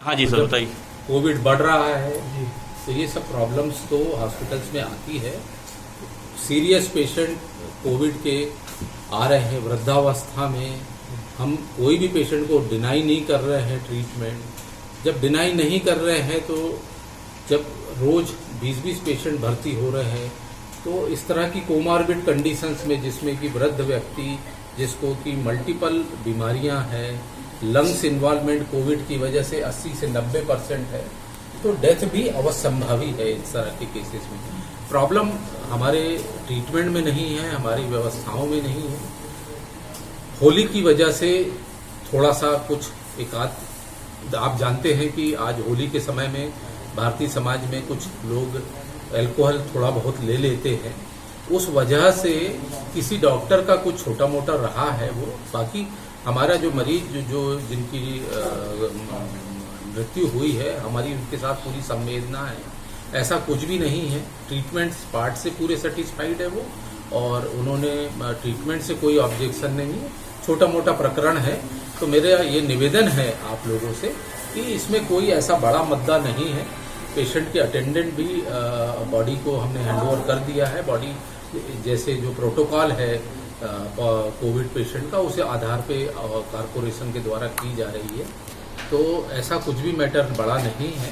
हाँ जी सर जब बताइए। कोविड बढ़ रहा है तो ये सब प्रॉब्लम्स तो हॉस्पिटल्स में आती है। सीरियस पेशेंट कोविड के आ रहे हैं वृद्धावस्था में। हम कोई भी पेशेंट को डिनाई नहीं कर रहे हैं ट्रीटमेंट। जब डिनाई नहीं कर रहे हैं तो जब रोज 20-20 पेशेंट भर्ती हो रहे हैं तो इस तरह की कोमार्बिड कंडीशंस में, जिसमें कि वृद्ध व्यक्ति जिसको कि मल्टीपल बीमारियां हैं, लंग्स इन्वॉल्वमेंट कोविड की वजह से 80 से 90% है, तो डेथ भी अवश्यंभावी है। इस तरह के केसेस में प्रॉब्लम हमारे ट्रीटमेंट में नहीं है, हमारी व्यवस्थाओं में नहीं है। होली की वजह से थोड़ा सा कुछ एकाध, आप जानते हैं कि आज होली के समय में भारतीय समाज में कुछ लोग अल्कोहल थोड़ा बहुत ले लेते हैं, उस वजह से किसी डॉक्टर का कुछ छोटा मोटा रहा है वो। बाकी हमारा जो मरीज जो जिनकी मृत्यु हुई है, हमारी उनके साथ पूरी संवेदना है, ऐसा कुछ भी नहीं है। ट्रीटमेंट पार्ट से पूरे सेटिस्फाइड है वो, और उन्होंने ट्रीटमेंट से कोई ऑब्जेक्शन नहीं है। छोटा मोटा प्रकरण है, तो मेरा ये निवेदन है आप लोगों से कि इसमें कोई ऐसा बड़ा मुद्दा नहीं है। पेशेंट के अटेंडेंट भी बॉडी को हमने हैंडओवर कर दिया है। बॉडी जैसे जो प्रोटोकॉल है कोविड पेशेंट का, उसे आधार पे कॉरपोरेशन के द्वारा की जा रही है। तो ऐसा कुछ भी मैटर बड़ा नहीं है।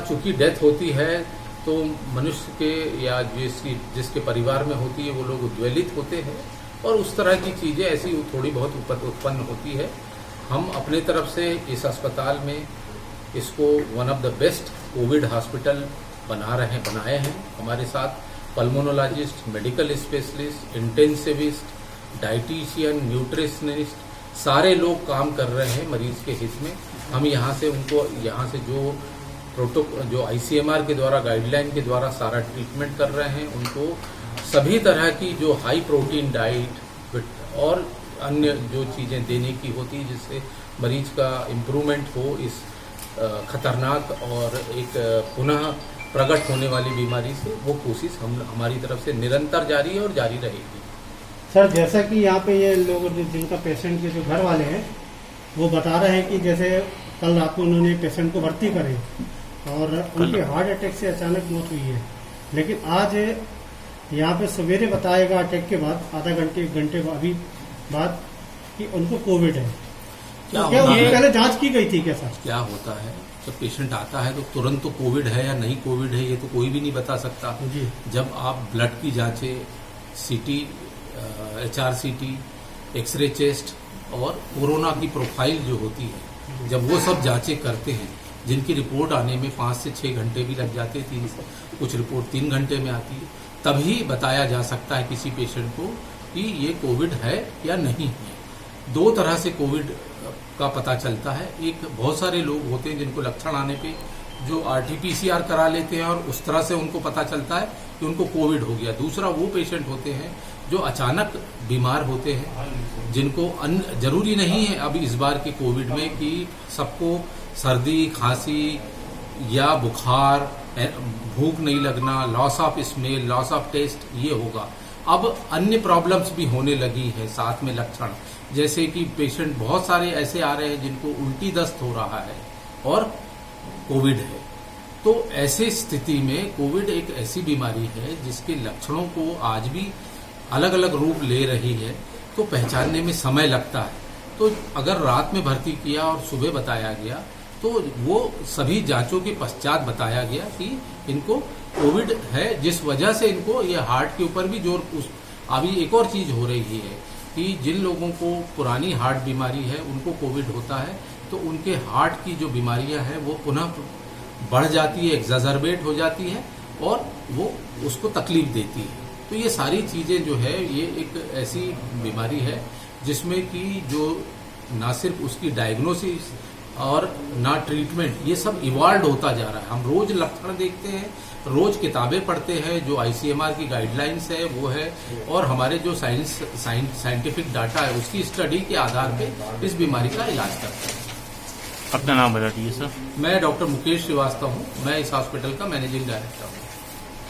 चूंकि डेथ होती है तो मनुष्य के या जिसके परिवार में होती है वो लोग उद्वेलित होते हैं, और उस तरह की चीज़ें ऐसी थोड़ी बहुत उत्पन्न होती है। हम अपने तरफ से इस अस्पताल में इसको one of the best Covid hospital बनाए हैं। हमारे साथ pulmonologist, medical specialist, intensivist, dietitian, nutritionist, सारे लोग काम कर रहे हैं मरीज के हित में। हम यहाँ से जो आईसीएमआर के द्वारा गाइडलाइन के द्वारा सारा ट्रीटमेंट कर रहे हैं, उनको सभी तरह की जो हाई प्रोटीन डाइट और अन्य जो चीज़ें देने की होती है जिससे मरीज का इम्प्रूवमेंट हो इस खतरनाक और एक पुनः प्रकट होने वाली बीमारी से, वो कोशिश हमारी तरफ से निरंतर जारी है और जारी रहेगी। सर, जैसा कि यहाँ पे ये लोग जिनका पेशेंट के जो घर वाले हैं वो बता रहे हैं कि जैसे कल रात को उन्होंने पेशेंट को भर्ती करे और उनके हार्ट अटैक से अचानक मौत हुई है, लेकिन आज यहाँ पे सवेरे बताएगा अटैक के बाद आधा घंटे 1 घंटे अभी बाद कि उनको कोविड है। क्या उनकी पहले जांच की गई थी क्या सर? क्या होता है जब पेशेंट आता है तो तुरंत तो कोविड है या नहीं कोविड है ये तो कोई भी नहीं बता सकता जी। जब आप ब्लड की जांचें, सीटी, HRCT, एक्सरे चेस्ट और कोरोना की प्रोफाइल जो होती है, जब वो सब जांचें करते हैं जिनकी रिपोर्ट आने में 5 से 6 घंटे भी लग जाते हैं, कुछ रिपोर्ट 3 घंटे में आती है, तभी बताया जा सकता है किसी पेशेंट को कि ये कोविड है या नहीं है। 2 तरह से कोविड का पता चलता है। एक, बहुत सारे लोग होते हैं जिनको लक्षण आने पे जो RT-PCR करा लेते हैं और उस तरह से उनको पता चलता है कि उनको कोविड हो गया। दूसरा वो पेशेंट होते हैं जो अचानक बीमार होते हैं, जिनको जरूरी नहीं है अभी इस बार के कोविड में कि सबको सर्दी, खांसी या बुखार, भूख नहीं लगना, loss of smell, loss of taste ये होगा। अब अन्य प्रॉब्लम्स भी होने लगी है साथ में लक्षण, जैसे कि पेशेंट बहुत सारे ऐसे आ रहे हैं जिनको उल्टी दस्त हो रहा है और कोविड है। तो ऐसे स्थिति में कोविड एक ऐसी बीमारी है जिसके लक्षणों को आज भी अलग अलग रूप ले रही है, तो पहचानने में समय लगता है। तो अगर रात में भर्ती किया और सुबह बताया गया तो वो सभी जांचों के पश्चात बताया गया कि इनको कोविड है, जिस वजह से इनको ये हार्ट के ऊपर भी जोर। अभी एक और चीज हो रही है कि जिन लोगों को पुरानी हार्ट बीमारी है उनको कोविड होता है तो उनके हार्ट की जो बीमारियां हैं वो पुनः बढ़ जाती है, एक्सैजर्बेट हो जाती है और वो उसको तकलीफ देती है। तो ये सारी चीजें जो है ये एक ऐसी बीमारी है जिसमें कि जो ना सिर्फ उसकी डायग्नोसिस और ना ट्रीटमेंट, ये सब इवॉल्व होता जा रहा है। हम रोज लक्षण देखते हैं, रोज किताबें पढ़ते हैं, जो आईसीएमआर की गाइडलाइंस है वो है, और हमारे जो साइंटिफिक डाटा है उसकी स्टडी के आधार पे इस बीमारी का इलाज करते हैं। अपना नाम बता दीजिए सर। मैं डॉक्टर मुकेश श्रीवास्तव हूँ, मैं इस हॉस्पिटल का मैनेजिंग डायरेक्टर हूँ।